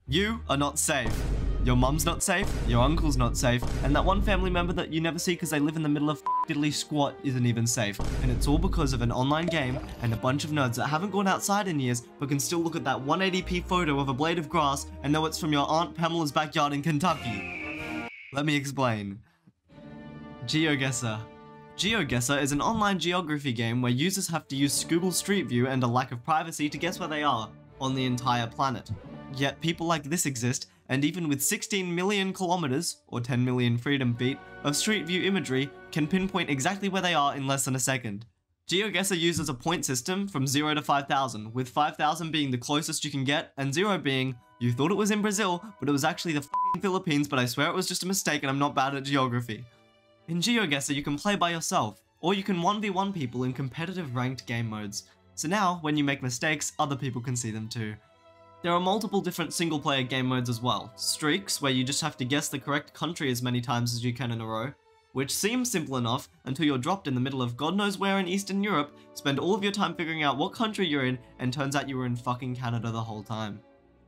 You are not safe. Your mum's not safe, your uncle's not safe, and that one family member that you never see because they live in the middle of diddly squat isn't even safe. And it's all because of an online game and a bunch of nerds that haven't gone outside in years but can still look at that 180p photo of a blade of grass and know it's from your Aunt Pamela's backyard in Kentucky. Let me explain. Geoguessr. Geoguessr is an online geography game where users have to use Google Street View and a lack of privacy to guess where they are on the entire planet. Yet people like this exist, and even with 16 million kilometers, or 10 million freedom feet, of Street View imagery, can pinpoint exactly where they are in less than a second. Geoguessr uses a point system from 0 to 5,000, with 5,000 being the closest you can get, and 0 being, you thought it was in Brazil, but it was actually the f***ing Philippines, but I swear it was just a mistake and I'm not bad at geography. In Geoguessr, you can play by yourself, or you can 1v1 people in competitive ranked game modes. So now, when you make mistakes, other people can see them too. There are multiple different single-player game modes as well. Streaks, where you just have to guess the correct country as many times as you can in a row, which seems simple enough until you're dropped in the middle of God knows where in Eastern Europe, spend all of your time figuring out what country you're in, and turns out you were in fucking Canada the whole time.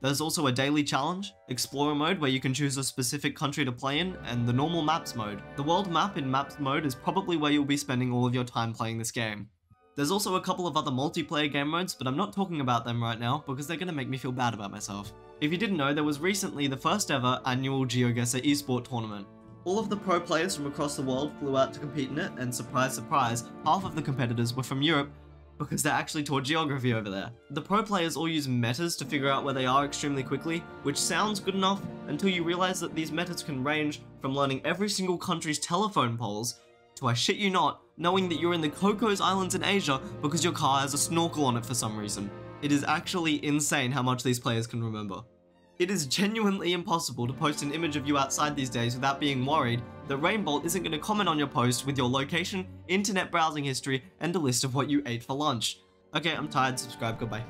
There's also a daily challenge, Explorer mode where you can choose a specific country to play in, and the normal Maps mode. The world map in Maps mode is probably where you'll be spending all of your time playing this game. There's also a couple of other multiplayer game modes, but I'm not talking about them right now because they're gonna make me feel bad about myself. If you didn't know, there was recently the first ever annual Geoguessr eSport tournament. All of the pro players from across the world flew out to compete in it, and surprise surprise, half of the competitors were from Europe because they're actually taught geography over there. The pro players all use metas to figure out where they are extremely quickly, which sounds good enough until you realize that these metas can range from learning every single country's telephone poles to, I shit you not, knowing that you're in the Cocos Islands in Asia because your car has a snorkel on it for some reason. It is actually insane how much these players can remember. It is genuinely impossible to post an image of you outside these days without being worried that Rainbolt isn't going to comment on your post with your location, internet browsing history, and a list of what you ate for lunch. Okay, I'm tired, subscribe, goodbye.